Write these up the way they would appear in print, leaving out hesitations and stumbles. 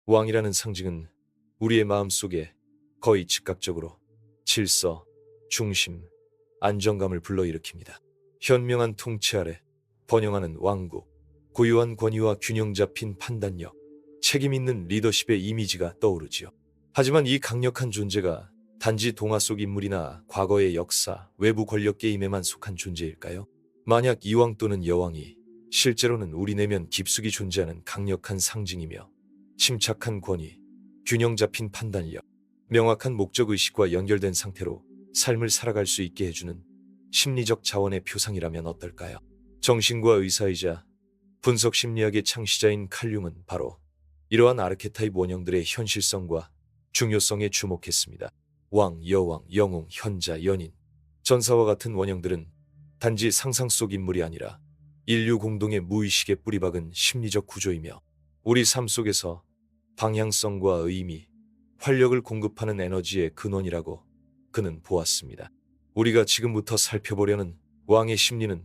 왕이라는 상징은 우리의 마음속에 거의 즉각적으로 질서, 중심, 안정감을 불러일으킵니다. 현명한 통치 아래 번영하는 왕국, 고유한 권위와 균형 잡힌 판단력, 책임 있는 리더십의 이미지가 떠오르지요. 하지만 이 강력한 존재가 단지 동화 속 인물이나 과거의 역사, 외부 권력 게임에만 속한 존재일까요? 만약 이왕 또는 여왕이 실제로는 우리 내면 깊숙이 존재하는 강력한 상징이며 침착한 권위, 균형 잡힌 판단력, 명확한 목적의식과 연결된 상태로 삶을 살아갈 수 있게 해주는 심리적 자원의 표상이라면 어떨까요? 정신과 의사이자 분석 심리학의 창시자인 칼융은 바로 이러한 아르케타입 원형들의 현실성과 중요성에 주목했습니다. 왕, 여왕, 영웅, 현자, 연인, 전사와 같은 원형들은 단지 상상 속 인물이 아니라 인류 공동의 무의식에 뿌리박은 심리적 구조이며 우리 삶 속에서 방향성과 의미, 활력을 공급하는 에너지의 근원이라고 그는 보았습니다. 우리가 지금부터 살펴보려는 왕의 심리는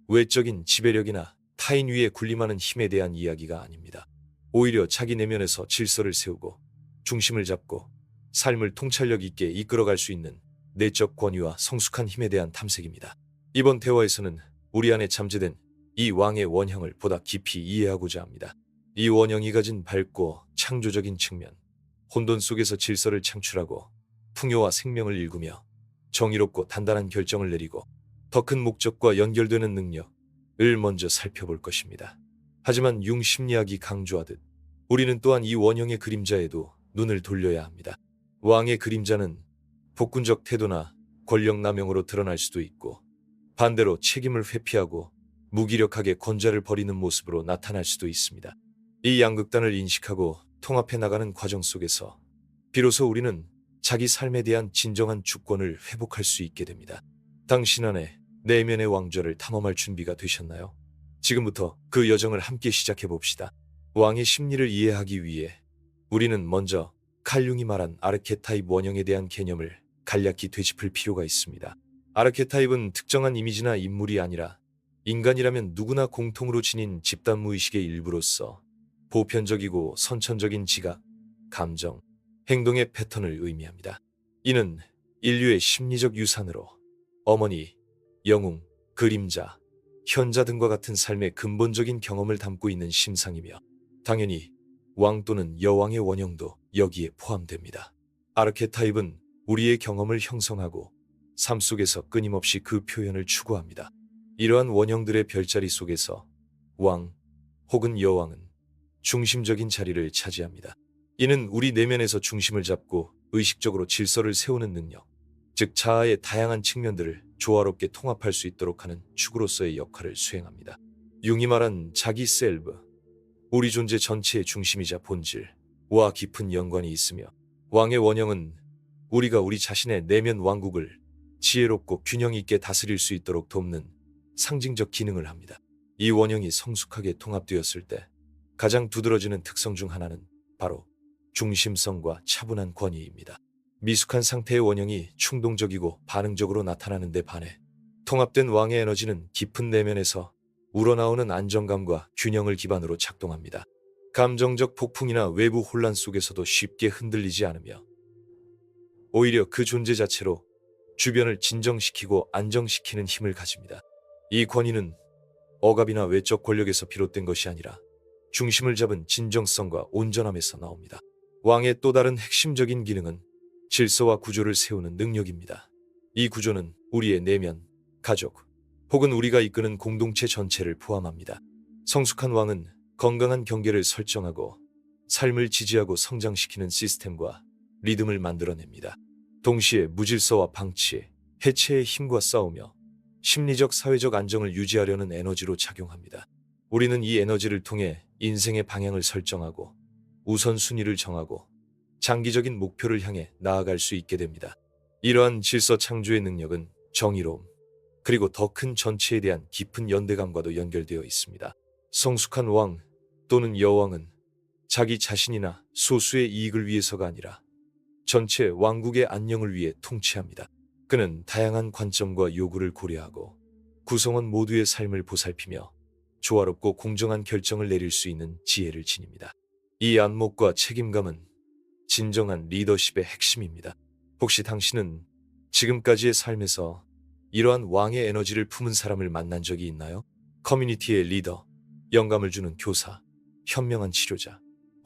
외적인 지배력이나 타인 위에 군림하는 힘에 대한 이야기가 아닙니다. 오히려 자기 내면에서 질서를 세우고 중심을 잡고 삶을 통찰력 있게 이끌어갈 수 있는 내적 권위와 성숙한 힘에 대한 탐색입니다. 이번 대화에서는 우리 안에 잠재된 이 왕의 원형을 보다 깊이 이해하고자 합니다. 이 원형이 가진 밝고 창조적인 측면, 혼돈 속에서 질서를 창출하고 풍요와 생명을 일구며 정의롭고 단단한 결정을 내리고 더 큰 목적과 연결되는 능력을 먼저 살펴볼 것입니다. 하지만 융 심리학이 강조하듯 우리는 또한 이 원형의 그림자에도 눈을 돌려야 합니다. 왕의 그림자는 폭군적 태도나 권력 남용으로 드러날 수도 있고 반대로 책임을 회피하고 무기력하게 권좌를 버리는 모습으로 나타날 수도 있습니다. 이 양극단을 인식하고 통합해 나가는 과정 속에서 비로소 우리는 자기 삶에 대한 진정한 주권을 회복할 수 있게 됩니다. 당신 안에 내면의 왕좌를 탐험할 준비가 되셨나요? 지금부터 그 여정을 함께 시작해 봅시다. 왕의 심리를 이해하기 위해 우리는 먼저 칼융이 말한 아르케타입 원형에 대한 개념을 간략히 되짚을 필요가 있습니다. 아르케타입은 특정한 이미지나 인물이 아니라 인간이라면 누구나 공통으로 지닌 집단 무의식의 일부로서 보편적이고 선천적인 지각, 감정, 행동의 패턴을 의미합니다. 이는 인류의 심리적 유산으로 어머니, 영웅, 그림자, 현자 등과 같은 삶의 근본적인 경험을 담고 있는 심상이며 당연히 왕 또는 여왕의 원형도 여기에 포함됩니다. 아르케타입은 우리의 경험을 형성하고 삶 속에서 끊임없이 그 표현을 추구합니다. 이러한 원형들의 별자리 속에서 왕 혹은 여왕은 중심적인 자리를 차지합니다. 이는 우리 내면에서 중심을 잡고 의식적으로 질서를 세우는 능력, 즉 자아의 다양한 측면들을 조화롭게 통합할 수 있도록 하는 축으로서의 역할을 수행합니다. 융이 말한 자기 셀브, 우리 존재 전체의 중심이자 본질과 깊은 연관이 있으며 왕의 원형은 우리가 우리 자신의 내면 왕국을 지혜롭고 균형 있게 다스릴 수 있도록 돕는 상징적 기능을 합니다. 이 원형이 성숙하게 통합되었을 때 가장 두드러지는 특성 중 하나는 바로 중심성과 차분한 권위입니다. 미숙한 상태의 원형이 충동적이고 반응적으로 나타나는 데 반해 통합된 왕의 에너지는 깊은 내면에서 우러나오는 안정감과 균형을 기반으로 작동합니다. 감정적 폭풍이나 외부 혼란 속에서도 쉽게 흔들리지 않으며 오히려 그 존재 자체로 주변을 진정시키고 안정시키는 힘을 가집니다. 이 권위는 억압이나 외적 권력에서 비롯된 것이 아니라 중심을 잡은 진정성과 온전함에서 나옵니다. 왕의 또 다른 핵심적인 기능은 질서와 구조를 세우는 능력입니다. 이 구조는 우리의 내면, 가족, 혹은 우리가 이끄는 공동체 전체를 포함합니다. 성숙한 왕은 건강한 경계를 설정하고 삶을 지지하고 성장시키는 시스템과 리듬을 만들어냅니다. 동시에 무질서와 방치, 해체의 힘과 싸우며 심리적 사회적 안정을 유지하려는 에너지로 작용합니다. 우리는 이 에너지를 통해 인생의 방향을 설정하고 우선순위를 정하고 장기적인 목표를 향해 나아갈 수 있게 됩니다. 이러한 질서 창조의 능력은 정의로움, 그리고 더 큰 전체에 대한 깊은 연대감과도 연결되어 있습니다. 성숙한 왕 또는 여왕은 자기 자신이나 소수의 이익을 위해서가 아니라 전체 왕국의 안녕을 위해 통치합니다. 그는 다양한 관점과 요구를 고려하고 구성원 모두의 삶을 보살피며 조화롭고 공정한 결정을 내릴 수 있는 지혜를 지닙니다. 이 안목과 책임감은 진정한 리더십의 핵심입니다. 혹시 당신은 지금까지의 삶에서 이러한 왕의 에너지를 품은 사람을 만난 적이 있나요? 커뮤니티의 리더, 영감을 주는 교사, 현명한 치료자,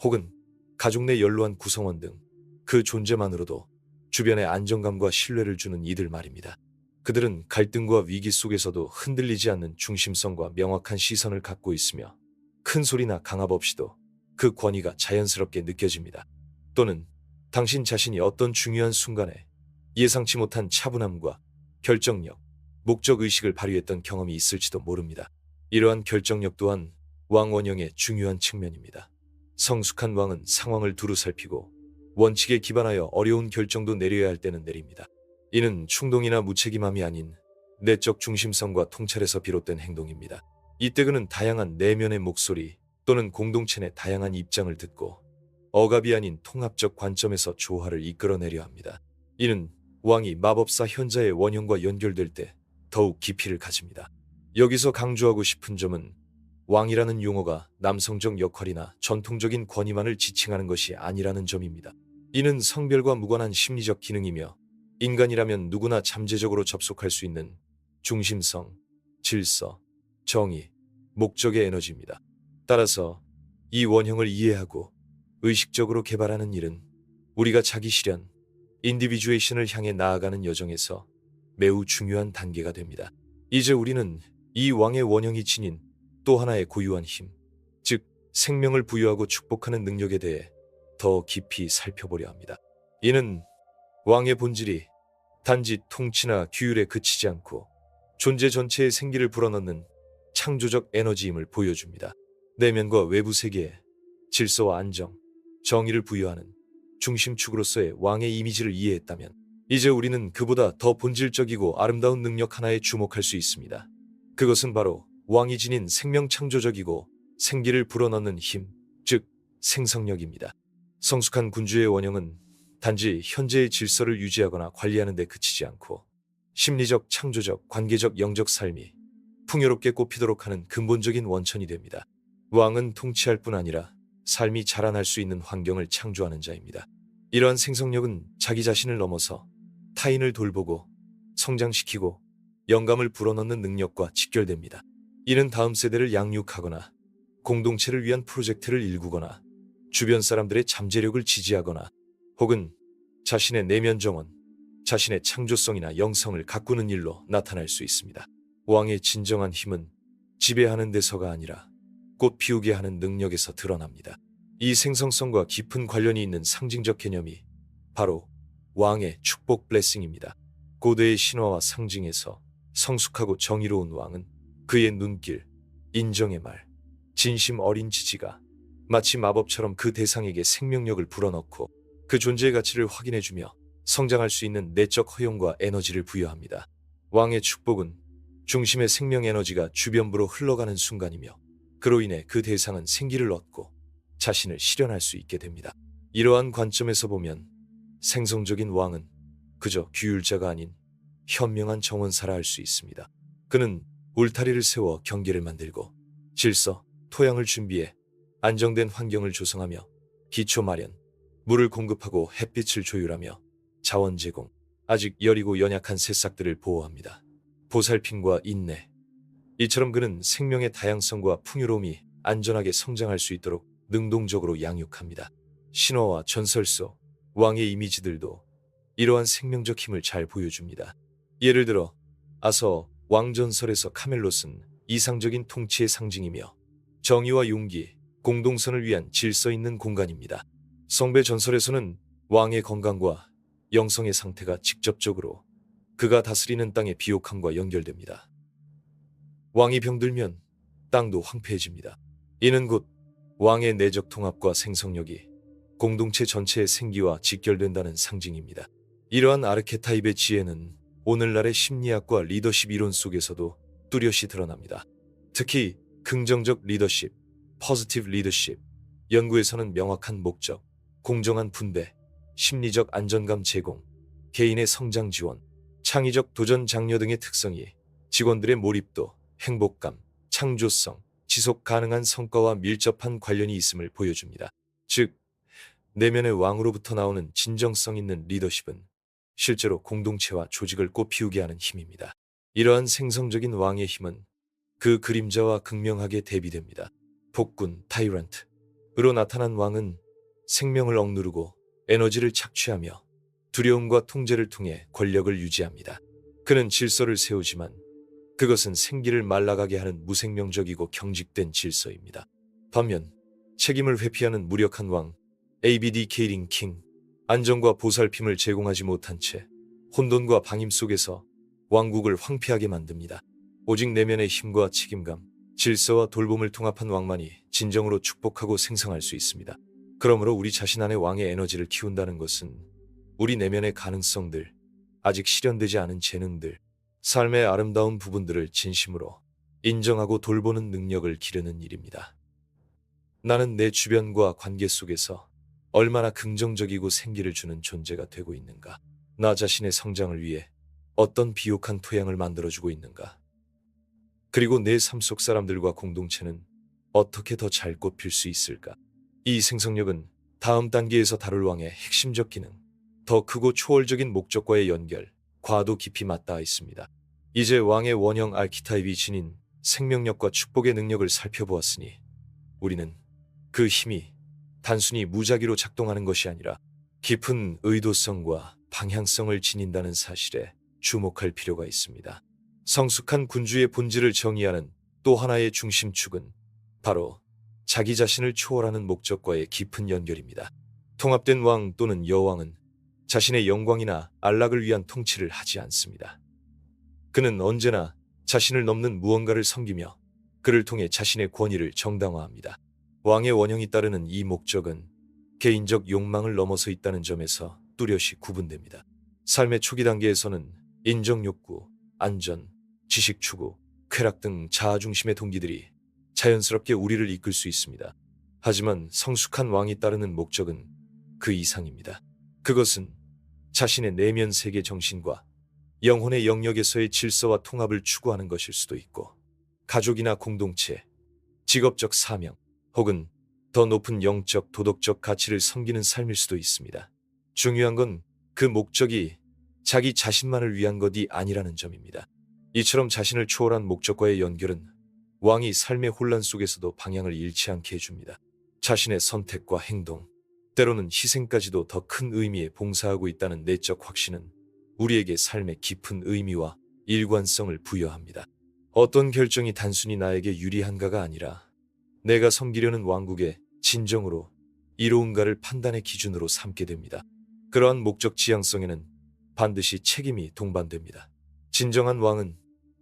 혹은 가족 내 연로한 구성원 등 그 존재만으로도 주변에 안정감과 신뢰를 주는 이들 말입니다. 그들은 갈등과 위기 속에서도 흔들리지 않는 중심성과 명확한 시선을 갖고 있으며 큰 소리나 강압 없이도 그 권위가 자연스럽게 느껴집니다. 또는 당신 자신이 어떤 중요한 순간에 예상치 못한 차분함과 결정력, 목적의식을 발휘했던 경험이 있을지도 모릅니다. 이러한 결정력 또한 왕 원형의 중요한 측면입니다. 성숙한 왕은 상황을 두루 살피고 원칙에 기반하여 어려운 결정도 내려야 할 때는 내립니다. 이는 충동이나 무책임함이 아닌 내적 중심성과 통찰에서 비롯된 행동입니다. 이때 그는 다양한 내면의 목소리 또는 공동체 내 다양한 입장을 듣고 억압이 아닌 통합적 관점에서 조화를 이끌어내려 합니다. 이는 왕이 마법사 현자의 원형과 연결될 때 더욱 깊이를 가집니다. 여기서 강조하고 싶은 점은 왕이라는 용어가 남성적 역할이나 전통적인 권위만을 지칭하는 것이 아니라는 점입니다. 이는 성별과 무관한 심리적 기능이며 인간이라면 누구나 잠재적으로 접속할 수 있는 중심성, 질서, 정의, 목적의 에너지입니다. 따라서 이 원형을 이해하고 의식적으로 개발하는 일은 우리가 자기 실현, 인디비주에이션을 향해 나아가는 여정에서 매우 중요한 단계가 됩니다. 이제 우리는 이 왕의 원형이 지닌 또 하나의 고유한 힘, 즉 생명을 부여하고 축복하는 능력에 대해 더 깊이 살펴보려 합니다. 이는 왕의 본질이 단지 통치나 규율에 그치지 않고 존재 전체의 생기를 불어넣는 창조적 에너지임을 보여줍니다. 내면과 외부 세계에 질서와 안정, 정의를 부여하는 중심축으로서의 왕의 이미지를 이해했다면 이제 우리는 그보다 더 본질적이고 아름다운 능력 하나에 주목할 수 있습니다. 그것은 바로 왕이 지닌 생명 창조적이고 생기를 불어넣는 힘, 즉 생성력입니다. 성숙한 군주의 원형은 단지 현재의 질서를 유지하거나 관리하는 데 그치지 않고 심리적, 창조적, 관계적, 영적 삶이 풍요롭게 꽃피도록 하는 근본적인 원천이 됩니다. 왕은 통치할 뿐 아니라 삶이 자라날 수 있는 환경을 창조하는 자입니다. 이러한 생성력은 자기 자신을 넘어서 타인을 돌보고 성장시키고 영감을 불어넣는 능력과 직결됩니다. 이는 다음 세대를 양육하거나 공동체를 위한 프로젝트를 일구거나 주변 사람들의 잠재력을 지지하거나 혹은 자신의 내면 정원, 자신의 창조성이나 영성을 가꾸는 일로 나타날 수 있습니다. 왕의 진정한 힘은 지배하는 데서가 아니라 꽃 피우게 하는 능력에서 드러납니다. 이 생성성과 깊은 관련이 있는 상징적 개념이 바로 왕의 축복 블레싱입니다. 고대의 신화와 상징에서 성숙하고 정의로운 왕은 그의 눈길, 인정의 말, 진심 어린 지지가 마치 마법처럼 그 대상에게 생명력을 불어넣고 그 존재의 가치를 확인해주며 성장할 수 있는 내적 허용과 에너지를 부여합니다. 왕의 축복은 중심의 생명 에너지가 주변부로 흘러가는 순간이며 그로 인해 그 대상은 생기를 얻고 자신을 실현할 수 있게 됩니다. 이러한 관점에서 보면 생성적인 왕은 그저 규율자가 아닌 현명한 정원사라 할 수 있습니다. 그는 울타리를 세워 경계를 만들고 질서, 토양을 준비해 안정된 환경을 조성하며 기초 마련, 물을 공급하고 햇빛을 조율하며 자원 제공, 아직 여리고 연약한 새싹들을 보호합니다. 보살핌과 인내. 이처럼 그는 생명의 다양성과 풍요로움이 안전하게 성장할 수 있도록 능동적으로 양육합니다. 신화와 전설 속 왕의 이미지들도 이러한 생명적 힘을 잘 보여줍니다. 예를 들어 아서 왕전설에서 카멜롯은 이상적인 통치의 상징이며 정의와 용기, 공동선을 위한 질서 있는 공간입니다. 성배 전설에서는 왕의 건강과 영성의 상태가 직접적으로 그가 다스리는 땅의 비옥함과 연결됩니다. 왕이 병들면 땅도 황폐해집니다. 이는 곧 왕의 내적 통합과 생성력이 공동체 전체의 생기와 직결된다는 상징입니다. 이러한 아르케타입의 지혜는 오늘날의 심리학과 리더십 이론 속에서도 뚜렷이 드러납니다. 특히 긍정적 리더십, 포지티브 리더십 연구에서는 명확한 목적, 공정한 분배, 심리적 안정감 제공, 개인의 성장 지원, 창의적 도전 장려 등의 특성이 직원들의 몰입도, 행복감, 창조성, 지속 가능한 성과와 밀접한 관련이 있음을 보여줍니다. 즉, 내면의 왕으로부터 나오는 진정성 있는 리더십은 실제로 공동체와 조직을 꽃피우게 하는 힘입니다. 이러한 생성적인 왕의 힘은 그 그림자와 극명하게 대비됩니다. 폭군, 타이런트으로 나타난 왕은 생명을 억누르고 에너지를 착취하며 두려움과 통제를 통해 권력을 유지합니다. 그는 질서를 세우지만 그것은 생기를 말라가게 하는 무생명적이고 경직된 질서입니다. 반면 책임을 회피하는 무력한 왕, ABDK링 킹, 안정과 보살핌을 제공하지 못한 채 혼돈과 방임 속에서 왕국을 황폐하게 만듭니다. 오직 내면의 힘과 책임감, 질서와 돌봄을 통합한 왕만이 진정으로 축복하고 생성할 수 있습니다. 그러므로 우리 자신 안에 왕의 에너지를 키운다는 것은 우리 내면의 가능성들, 아직 실현되지 않은 재능들, 삶의 아름다운 부분들을 진심으로 인정하고 돌보는 능력을 기르는 일입니다. 나는 내 주변과 관계 속에서 얼마나 긍정적이고 생기를 주는 존재가 되고 있는가? 나 자신의 성장을 위해 어떤 비옥한 토양을 만들어주고 있는가? 그리고 내 삶 속 사람들과 공동체는 어떻게 더 잘 꽃필 수 있을까? 이 생성력은 다음 단계에서 다룰 왕의 핵심적 기능, 더 크고 초월적인 목적과의 연결, 과도 깊이 맞닿아 있습니다. 이제 왕의 원형 아키타입이 지닌 생명력과 축복의 능력을 살펴보았으니 우리는 그 힘이 단순히 무작위로 작동하는 것이 아니라 깊은 의도성과 방향성을 지닌다는 사실에 주목할 필요가 있습니다. 성숙한 군주의 본질을 정의하는 또 하나의 중심축은 바로 자기 자신을 초월하는 목적과의 깊은 연결입니다. 통합된 왕 또는 여왕은 자신의 영광이나 안락을 위한 통치를 하지 않습니다. 그는 언제나 자신을 넘는 무언가를 섬기며 그를 통해 자신의 권위를 정당화합니다. 왕의 원형이 따르는 이 목적은 개인적 욕망을 넘어서 있다는 점에서 뚜렷이 구분됩니다. 삶의 초기 단계에서는 인정욕구, 안전, 지식 추구, 쾌락 등 자아중심의 동기들이 자연스럽게 우리를 이끌 수 있습니다. 하지만 성숙한 왕이 따르는 목적은 그 이상입니다. 그것은 자신의 내면 세계 정신과 영혼의 영역에서의 질서와 통합을 추구하는 것일 수도 있고, 가족이나 공동체, 직업적 사명, 혹은 더 높은 영적, 도덕적 가치를 섬기는 삶일 수도 있습니다. 중요한 건 그 목적이 자기 자신만을 위한 것이 아니라는 점입니다. 이처럼 자신을 초월한 목적과의 연결은 왕이 삶의 혼란 속에서도 방향을 잃지 않게 해줍니다. 자신의 선택과 행동, 때로는 희생까지도 더 큰 의미에 봉사하고 있다는 내적 확신은 우리에게 삶의 깊은 의미와 일관성을 부여합니다. 어떤 결정이 단순히 나에게 유리한가가 아니라 내가 섬기려는 왕국에 진정으로 이로운가를 판단의 기준으로 삼게 됩니다. 그러한 목적 지향성에는 반드시 책임이 동반됩니다. 진정한 왕은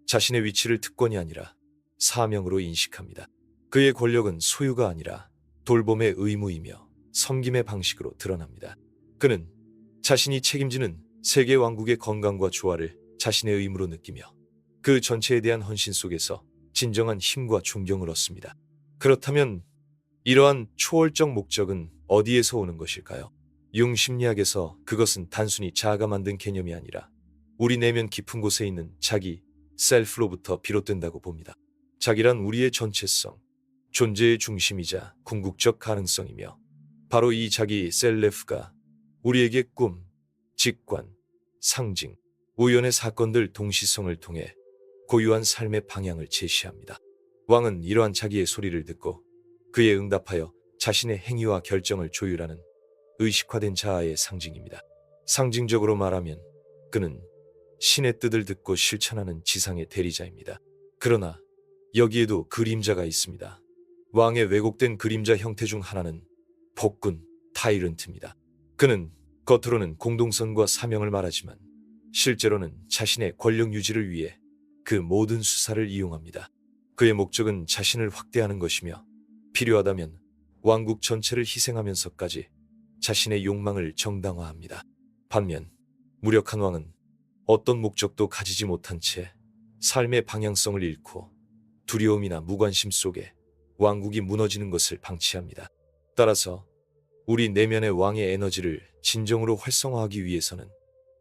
자신의 위치를 특권이 아니라 사명으로 인식합니다. 그의 권력은 소유가 아니라 돌봄의 의무이며 섬김의 방식으로 드러납니다. 그는 자신이 책임지는 세계 왕국의 건강과 조화를 자신의 의무로 느끼며 그 전체에 대한 헌신 속에서 진정한 힘과 존경을 얻습니다. 그렇다면 이러한 초월적 목적은 어디에서 오는 것일까요? 융 심리학에서 그것은 단순히 자아가 만든 개념이 아니라 우리 내면 깊은 곳에 있는 자기, 셀프로부터 비롯된다고 봅니다. 자기란 우리의 전체성, 존재의 중심이자 궁극적 가능성이며 바로 이 자기 셀레프가 우리에게 꿈, 직관, 상징, 우연의 사건들 동시성을 통해 고유한 삶의 방향을 제시합니다. 왕은 이러한 자기의 소리를 듣고 그에 응답하여 자신의 행위와 결정을 조율하는 의식화된 자아의 상징입니다. 상징적으로 말하면 그는 신의 뜻을 듣고 실천하는 지상의 대리자입니다. 그러나 여기에도 그림자가 있습니다. 왕의 왜곡된 그림자 형태 중 하나는 폭군, 타이런트입니다. 그는 겉으로는 공동선과 사명을 말하지만 실제로는 자신의 권력 유지를 위해 그 모든 수사를 이용합니다. 그의 목적은 자신을 확대하는 것이며 필요하다면 왕국 전체를 희생하면서까지 자신의 욕망을 정당화합니다. 반면 무력한 왕은 어떤 목적도 가지지 못한 채 삶의 방향성을 잃고 두려움이나 무관심 속에 왕국이 무너지는 것을 방치합니다. 따라서 우리 내면의 왕의 에너지를 진정으로 활성화하기 위해서는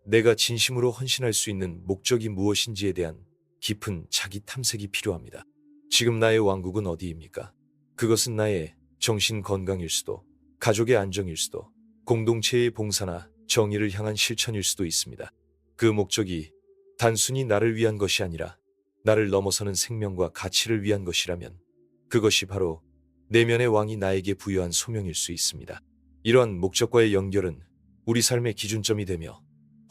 내가 진심으로 헌신할 수 있는 목적이 무엇인지에 대한 깊은 자기 탐색이 필요합니다. 지금 나의 왕국은 어디입니까? 그것은 나의 정신 건강일 수도, 가족의 안정일 수도, 공동체의 봉사나 정의를 향한 실천일 수도 있습니다. 그 목적이 단순히 나를 위한 것이 아니라 나를 넘어서는 생명과 가치를 위한 것이라면 그것이 바로 내면의 왕이 나에게 부여한 소명일 수 있습니다. 이러한 목적과의 연결은 우리 삶의 기준점이 되며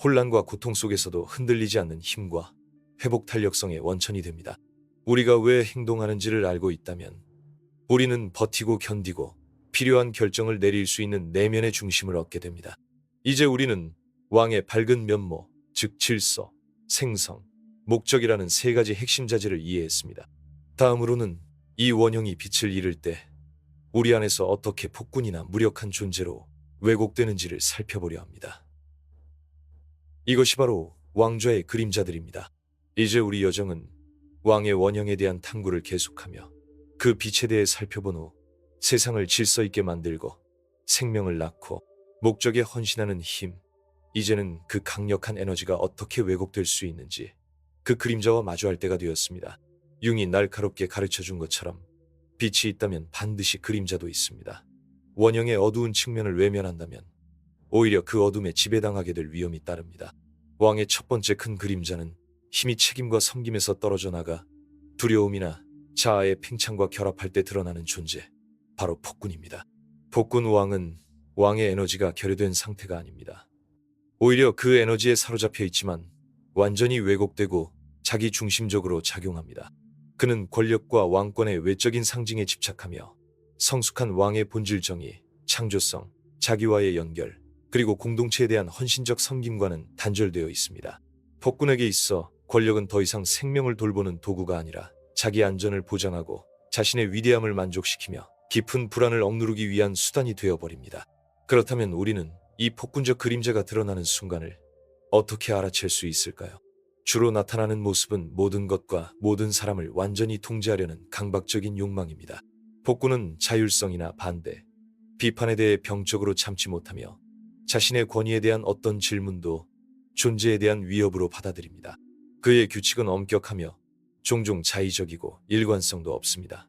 혼란과 고통 속에서도 흔들리지 않는 힘과 회복 탄력성의 원천이 됩니다. 우리가 왜 행동하는지를 알고 있다면 우리는 버티고 견디고 필요한 결정을 내릴 수 있는 내면의 중심을 얻게 됩니다. 이제 우리는 왕의 밝은 면모, 즉 질서, 생성, 목적이라는 세 가지 핵심 자질을 이해했습니다. 다음으로는 이 원형이 빛을 잃을 때 우리 안에서 어떻게 폭군이나 무력한 존재로 왜곡되는지를 살펴보려 합니다. 이것이 바로 왕좌의 그림자들입니다. 이제 우리 여정은 왕의 원형에 대한 탐구를 계속하며 그 빛에 대해 살펴본 후 세상을 질서 있게 만들고 생명을 낳고 목적에 헌신하는 힘, 이제는 그 강력한 에너지가 어떻게 왜곡될 수 있는지 그 그림자와 마주할 때가 되었습니다. 융이 날카롭게 가르쳐준 것처럼 빛이 있다면 반드시 그림자도 있습니다. 원형의 어두운 측면을 외면한다면 오히려 그 어둠에 지배당하게 될 위험이 따릅니다. 왕의 첫 번째 큰 그림자는 힘이 책임과 섬김에서 떨어져 나가 두려움이나 자아의 팽창과 결합할 때 드러나는 존재, 바로 폭군입니다. 폭군 왕은 왕의 에너지가 결여된 상태가 아닙니다. 오히려 그 에너지에 사로잡혀 있지만 완전히 왜곡되고 자기 중심적으로 작용합니다. 그는 권력과 왕권의 외적인 상징에 집착하며 성숙한 왕의 본질 정의, 창조성, 자기와의 연결, 그리고 공동체에 대한 헌신적 섬김과는 단절되어 있습니다. 폭군에게 있어 권력은 더 이상 생명을 돌보는 도구가 아니라 자기 안전을 보장하고 자신의 위대함을 만족시키며 깊은 불안을 억누르기 위한 수단이 되어버립니다. 그렇다면 우리는 이 폭군적 그림자가 드러나는 순간을 어떻게 알아챌 수 있을까요? 주로 나타나는 모습은 모든 것과 모든 사람을 완전히 통제하려는 강박적인 욕망입니다. 폭군은 자율성이나 반대, 비판에 대해 병적으로 참지 못하며 자신의 권위에 대한 어떤 질문도 존재에 대한 위협으로 받아들입니다. 그의 규칙은 엄격하며 종종 자의적이고 일관성도 없습니다.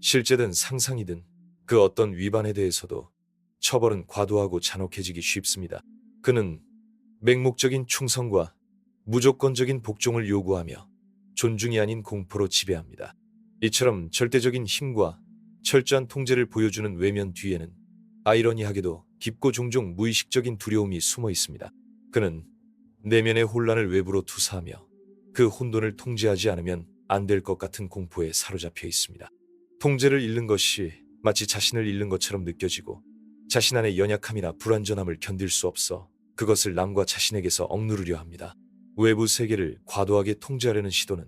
실제든 상상이든 그 어떤 위반에 대해서도 처벌은 과도하고 잔혹해지기 쉽습니다. 그는 맹목적인 충성과 무조건적인 복종을 요구하며 존중이 아닌 공포로 지배합니다. 이처럼 절대적인 힘과 철저한 통제를 보여주는 외면 뒤에는 아이러니하게도 깊고 종종 무의식적인 두려움이 숨어 있습니다. 그는 내면의 혼란을 외부로 투사하며 그 혼돈을 통제하지 않으면 안 될 것 같은 공포에 사로잡혀 있습니다. 통제를 잃는 것이 마치 자신을 잃는 것처럼 느껴지고 자신 안의 연약함이나 불완전함을 견딜 수 없어 그것을 남과 자신에게서 억누르려 합니다. 외부 세계를 과도하게 통제하려는 시도는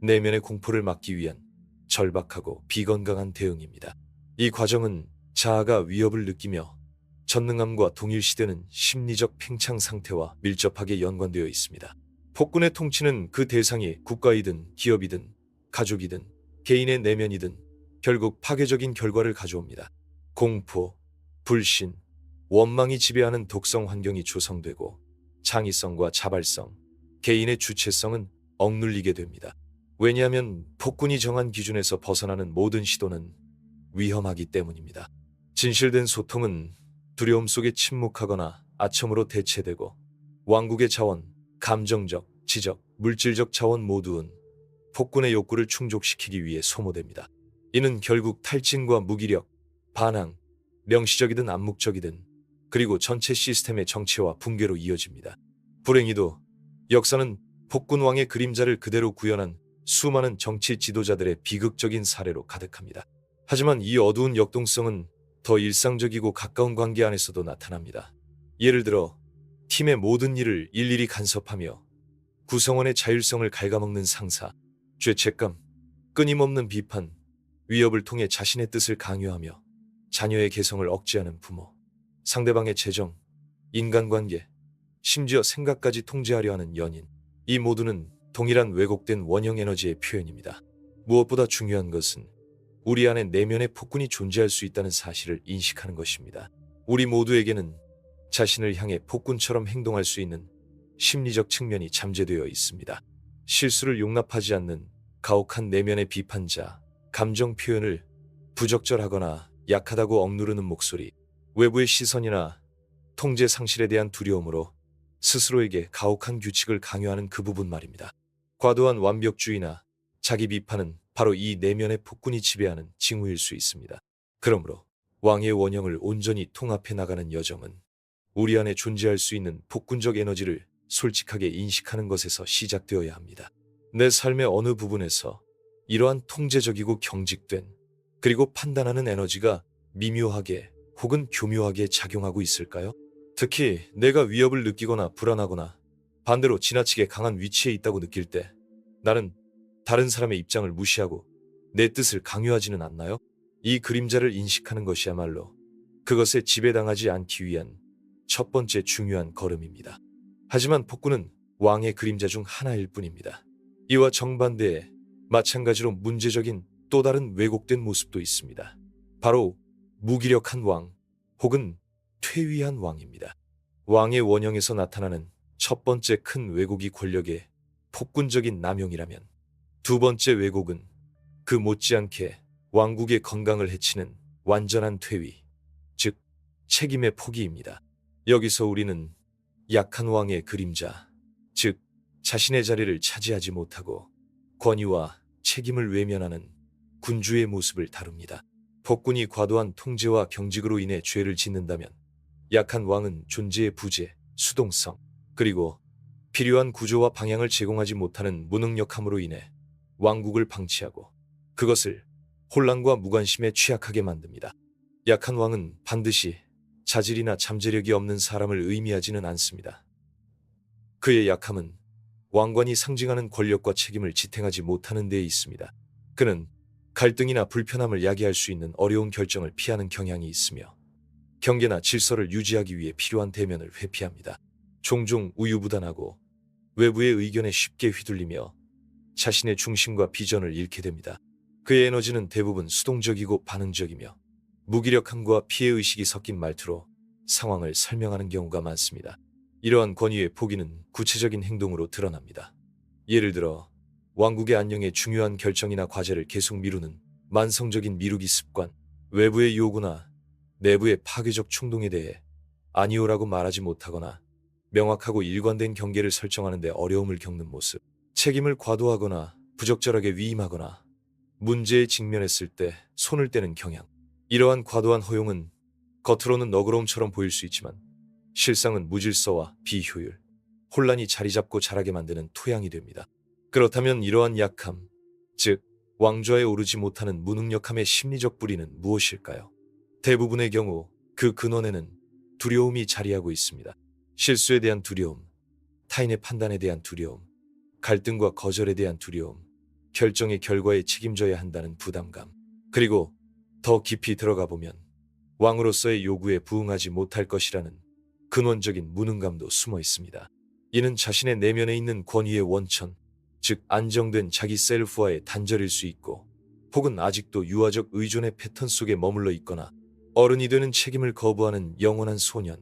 내면의 공포를 막기 위한 절박하고 비건강한 대응입니다. 이 과정은 자아가 위협을 느끼며 전능함과 동일시되는 심리적 팽창 상태와 밀접하게 연관되어 있습니다. 폭군의 통치는 그 대상이 국가이든 기업이든 가족이든 개인의 내면이든 결국 파괴적인 결과를 가져옵니다. 공포, 불신, 원망이 지배하는 독성 환경이 조성되고 창의성과 자발성, 개인의 주체성은 억눌리게 됩니다. 왜냐하면 폭군이 정한 기준에서 벗어나는 모든 시도는 위험하기 때문입니다. 진실된 소통은 두려움 속에 침묵하거나 아첨으로 대체되고 왕국의 자원, 감정적, 지적, 물질적 자원 모두는 폭군의 욕구를 충족시키기 위해 소모됩니다. 이는 결국 탈진과 무기력, 반항, 명시적이든 암묵적이든 그리고 전체 시스템의 정체와 붕괴로 이어집니다. 불행히도 역사는 폭군왕의 그림자를 그대로 구현한 수많은 정치 지도자들의 비극적인 사례로 가득합니다. 하지만 이 어두운 역동성은 더 일상적이고 가까운 관계 안에서도 나타납니다. 예를 들어 팀의 모든 일을 일일이 간섭하며 구성원의 자율성을 갉아먹는 상사, 죄책감, 끊임없는 비판, 위협을 통해 자신의 뜻을 강요하며 자녀의 개성을 억제하는 부모, 상대방의 재정, 인간관계, 심지어 생각까지 통제하려 하는 연인, 이 모두는 동일한 왜곡된 원형 에너지의 표현입니다. 무엇보다 중요한 것은 우리 안에 내면의 폭군이 존재할 수 있다는 사실을 인식하는 것입니다. 우리 모두에게는 자신을 향해 폭군처럼 행동할 수 있는 심리적 측면이 잠재되어 있습니다. 실수를 용납하지 않는 가혹한 내면의 비판자, 감정 표현을 부적절하거나 약하다고 억누르는 목소리, 외부의 시선이나 통제 상실에 대한 두려움으로 스스로에게 가혹한 규칙을 강요하는 그 부분 말입니다. 과도한 완벽주의나 자기 비판은 바로 이 내면의 폭군이 지배하는 징후일 수 있습니다. 그러므로 왕의 원형을 온전히 통합해 나가는 여정은 우리 안에 존재할 수 있는 폭군적 에너지를 솔직하게 인식하는 것에서 시작되어야 합니다. 내 삶의 어느 부분에서 이러한 통제적이고 경직된 그리고 판단하는 에너지가 미묘하게 혹은 교묘하게 작용하고 있을까요? 특히 내가 위협을 느끼거나 불안하거나 반대로 지나치게 강한 위치에 있다고 느낄 때 나는 다른 사람의 입장을 무시하고 내 뜻을 강요하지는 않나요? 이 그림자를 인식하는 것이야말로 그것에 지배당하지 않기 위한 첫 번째 중요한 걸음입니다. 하지만 폭군은 왕의 그림자 중 하나일 뿐입니다. 이와 정반대에 마찬가지로 문제적인 또 다른 왜곡된 모습도 있습니다. 바로 무기력한 왕 혹은 퇴위한 왕입니다. 왕의 원형에서 나타나는 첫 번째 큰 왜곡이 권력의 폭군적인 남용이라면 두 번째 왜곡은 그 못지않게 왕국의 건강을 해치는 완전한 퇴위, 즉 책임의 포기입니다. 여기서 우리는 약한 왕의 그림자, 즉 자신의 자리를 차지하지 못하고 권위와 책임을 외면하는 군주의 모습을 다룹니다. 폭군이 과도한 통제와 경직으로 인해 죄를 짓는다면 약한 왕은 존재의 부재, 수동성, 그리고 필요한 구조와 방향을 제공하지 못하는 무능력함으로 인해 왕국을 방치하고 그것을 혼란과 무관심에 취약하게 만듭니다. 약한 왕은 반드시 자질이나 잠재력이 없는 사람을 의미하지는 않습니다. 그의 약함은 왕관이 상징하는 권력과 책임을 지탱하지 못하는 데에 있습니다. 그는 갈등이나 불편함을 야기할 수 있는 어려운 결정을 피하는 경향이 있으며 경계나 질서를 유지하기 위해 필요한 대면을 회피합니다. 종종 우유부단하고 외부의 의견에 쉽게 휘둘리며 자신의 중심과 비전을 잃게 됩니다. 그의 에너지는 대부분 수동적이고 반응적이며 무기력함과 피해의식이 섞인 말투로 상황을 설명하는 경우가 많습니다. 이러한 권위의 포기는 구체적인 행동으로 드러납니다. 예를 들어 왕국의 안녕에 중요한 결정이나 과제를 계속 미루는 만성적인 미루기 습관, 외부의 요구나 내부의 파괴적 충동에 대해 아니오라고 말하지 못하거나 명확하고 일관된 경계를 설정하는 데 어려움을 겪는 모습, 책임을 과도하거나 부적절하게 위임하거나 문제에 직면했을 때 손을 떼는 경향. 이러한 과도한 허용은 겉으로는 너그러움처럼 보일 수 있지만 실상은 무질서와 비효율, 혼란이 자리 잡고 자라게 만드는 토양이 됩니다. 그렇다면 이러한 약함, 즉 왕좌에 오르지 못하는 무능력함의 심리적 뿌리는 무엇일까요? 대부분의 경우 그 근원에는 두려움이 자리하고 있습니다. 실수에 대한 두려움, 타인의 판단에 대한 두려움, 갈등과 거절에 대한 두려움, 결정의 결과에 책임져야 한다는 부담감, 그리고 더 깊이 들어가 보면 왕으로서의 요구에 부응하지 못할 것이라는 근원적인 무능감도 숨어 있습니다. 이는 자신의 내면에 있는 권위의 원천, 즉 안정된 자기 셀프와의 단절일 수 있고 혹은 아직도 유아적 의존의 패턴 속에 머물러 있거나 어른이 되는 책임을 거부하는 영원한 소년,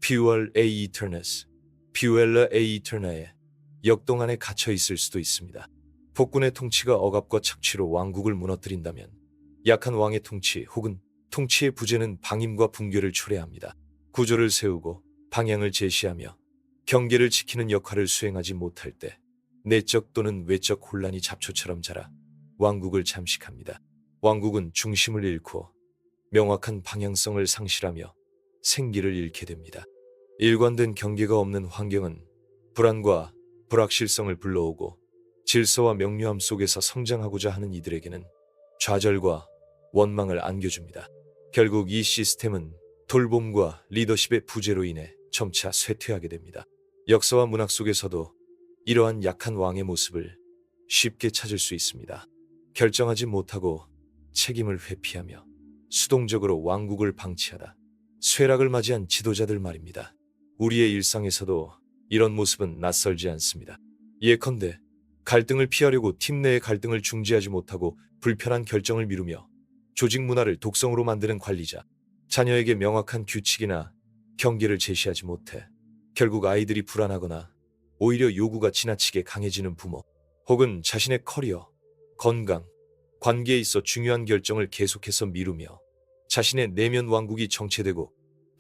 퓨얼 에이 이터너스, 퓨엘라 에이 이터나의 역동 안에 갇혀 있을 수도 있습니다. 폭군의 통치가 억압과 착취로 왕국을 무너뜨린다면 약한 왕의 통치 혹은 통치의 부재는 방임과 붕괴를 초래합니다. 구조를 세우고 방향을 제시하며 경계를 지키는 역할을 수행하지 못할 때 내적 또는 외적 혼란이 잡초처럼 자라 왕국을 잠식합니다. 왕국은 중심을 잃고 명확한 방향성을 상실하며 생기를 잃게 됩니다. 일관된 경계가 없는 환경은 불안과 불확실성을 불러오고 질서와 명료함 속에서 성장하고자 하는 이들에게는 좌절과 원망을 안겨줍니다. 결국 이 시스템은 돌봄과 리더십의 부재로 인해 점차 쇠퇴하게 됩니다. 역사와 문학 속에서도 이러한 약한 왕의 모습을 쉽게 찾을 수 있습니다. 결정하지 못하고 책임을 회피하며 수동적으로 왕국을 방치하다 쇠락을 맞이한 지도자들 말입니다. 우리의 일상에서도 이런 모습은 낯설지 않습니다. 예컨대 갈등을 피하려고 팀 내의 갈등을 중지하지 못하고 불편한 결정을 미루며 조직 문화를 독성으로 만드는 관리자, 자녀에게 명확한 규칙이나 경계를 제시하지 못해 결국 아이들이 불안하거나 오히려 요구가 지나치게 강해지는 부모, 혹은 자신의 커리어, 건강, 관계에 있어 중요한 결정을 계속해서 미루며 자신의 내면 왕국이 정체되고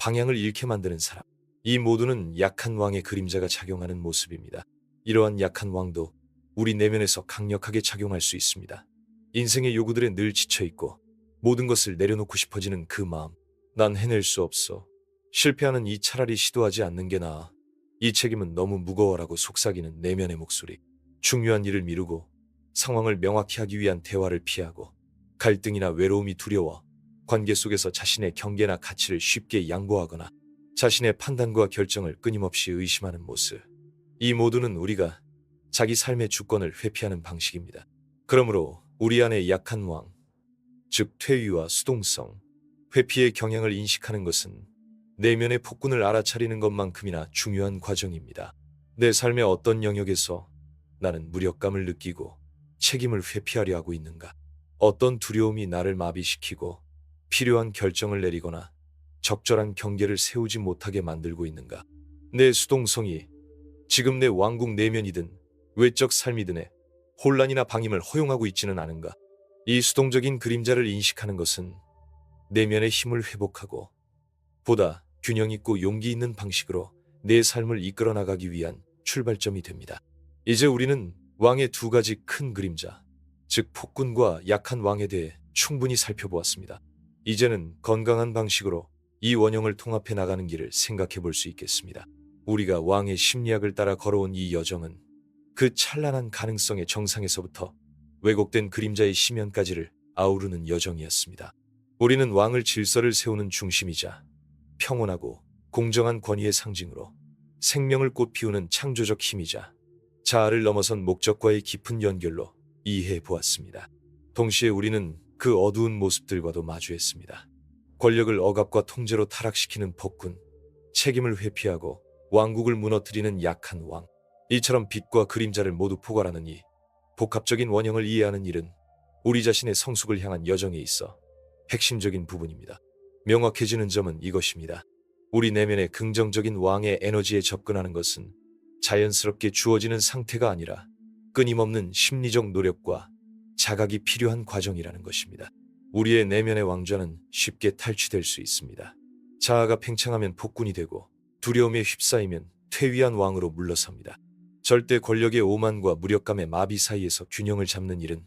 방향을 잃게 만드는 사람. 이 모두는 약한 왕의 그림자가 작용하는 모습입니다. 이러한 약한 왕도 우리 내면에서 강력하게 작용할 수 있습니다. 인생의 요구들에 늘 지쳐있고 모든 것을 내려놓고 싶어지는 그 마음. 난 해낼 수 없어. 실패하는 이 차라리 시도하지 않는 게 나아. 이 책임은 너무 무거워라고 속삭이는 내면의 목소리. 중요한 일을 미루고 상황을 명확히 하기 위한 대화를 피하고 갈등이나 외로움이 두려워 관계 속에서 자신의 경계나 가치를 쉽게 양보하거나 자신의 판단과 결정을 끊임없이 의심하는 모습. 이 모두는 우리가 자기 삶의 주권을 회피하는 방식입니다. 그러므로 우리 안의 약한 왕, 즉 퇴위와 수동성, 회피의 경향을 인식하는 것은 내면의 폭군을 알아차리는 것만큼이나 중요한 과정입니다. 내 삶의 어떤 영역에서 나는 무력감을 느끼고 책임을 회피하려 하고 있는가? 어떤 두려움이 나를 마비시키고 필요한 결정을 내리거나 적절한 경계를 세우지 못하게 만들고 있는가? 내 수동성이 지금 내 왕국 내면이든 외적 삶이든에 혼란이나 방임을 허용하고 있지는 않은가? 이 수동적인 그림자를 인식하는 것은 내면의 힘을 회복하고 보다 균형 있고 용기 있는 방식으로 내 삶을 이끌어 나가기 위한 출발점이 됩니다. 이제 우리는 왕의 두 가지 큰 그림자, 즉 폭군과 약한 왕에 대해 충분히 살펴보았습니다. 이제는 건강한 방식으로 이 원형을 통합해 나가는 길을 생각해 볼 수 있겠습니다. 우리가 왕의 심리학을 따라 걸어온 이 여정은 그 찬란한 가능성의 정상에서부터 왜곡된 그림자의 심연까지를 아우르는 여정이었습니다. 우리는 왕을 질서를 세우는 중심이자 평온하고 공정한 권위의 상징으로 생명을 꽃피우는 창조적 힘이자 자아를 넘어선 목적과의 깊은 연결로 이해해 보았습니다. 동시에 우리는 그 어두운 모습들과도 마주했습니다. 권력을 억압과 통제로 타락시키는 폭군, 책임을 회피하고 왕국을 무너뜨리는 약한 왕. 이처럼 빛과 그림자를 모두 포괄하는 이 복합적인 원형을 이해하는 일은 우리 자신의 성숙을 향한 여정에 있어 핵심적인 부분입니다. 명확해지는 점은 이것입니다. 우리 내면의 긍정적인 왕의 에너지에 접근하는 것은 자연스럽게 주어지는 상태가 아니라 끊임없는 심리적 노력과 자각이 필요한 과정이라는 것입니다. 우리의 내면의 왕좌는 쉽게 탈취될 수 있습니다. 자아가 팽창하면 폭군이 되고 두려움에 휩싸이면 퇴위한 왕으로 물러섭니다. 절대 권력의 오만과 무력감의 마비 사이에서 균형을 잡는 일은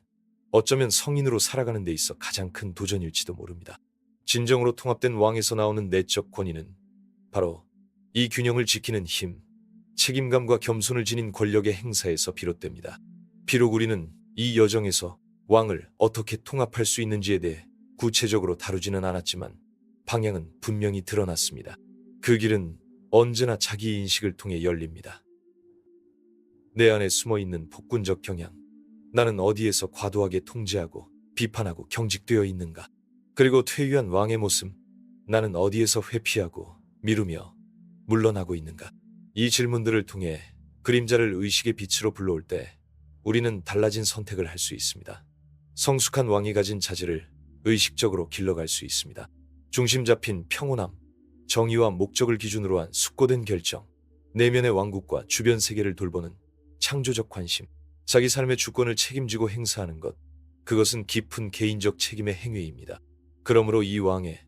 어쩌면 성인으로 살아가는 데 있어 가장 큰 도전일지도 모릅니다. 진정으로 통합된 왕에서 나오는 내적 권위는 바로 이 균형을 지키는 힘, 책임감과 겸손을 지닌 권력의 행사에서 비롯됩니다. 비록 우리는 이 여정에서 왕을 어떻게 통합할 수 있는지에 대해 구체적으로 다루지는 않았지만 방향은 분명히 드러났습니다. 그 길은 언제나 자기 인식을 통해 열립니다. 내 안에 숨어있는 폭군적 경향, 나는 어디에서 과도하게 통제하고 비판하고 경직되어 있는가? 그리고 퇴위한 왕의 모습, 나는 어디에서 회피하고 미루며 물러나고 있는가? 이 질문들을 통해 그림자를 의식의 빛으로 불러올 때 우리는 달라진 선택을 할 수 있습니다. 성숙한 왕이 가진 자질을 의식적으로 길러갈 수 있습니다. 중심 잡힌 평온함, 정의와 목적을 기준으로 한 숙고된 결정, 내면의 왕국과 주변 세계를 돌보는 창조적 관심, 자기 삶의 주권을 책임지고 행사하는 것, 그것은 깊은 개인적 책임의 행위입니다. 그러므로 이 왕의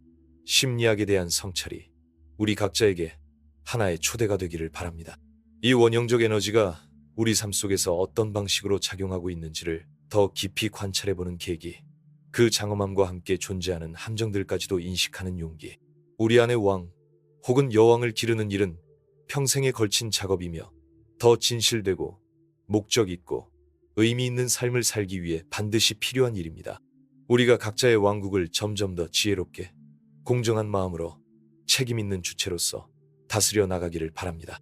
심리학에 대한 성찰이 우리 각자에게 하나의 초대가 되기를 바랍니다. 이 원형적 에너지가 우리 삶 속에서 어떤 방식으로 작용하고 있는지를 더 깊이 관찰해보는 계기, 그 장엄함과 함께 존재하는 함정들까지도 인식하는 용기. 우리 안의 왕 혹은 여왕을 기르는 일은 평생에 걸친 작업이며 더 진실되고 목적 있고 의미 있는 삶을 살기 위해 반드시 필요한 일입니다. 우리가 각자의 왕국을 점점 더 지혜롭게 공정한 마음으로 책임 있는 주체로서 다스려 나가기를 바랍니다.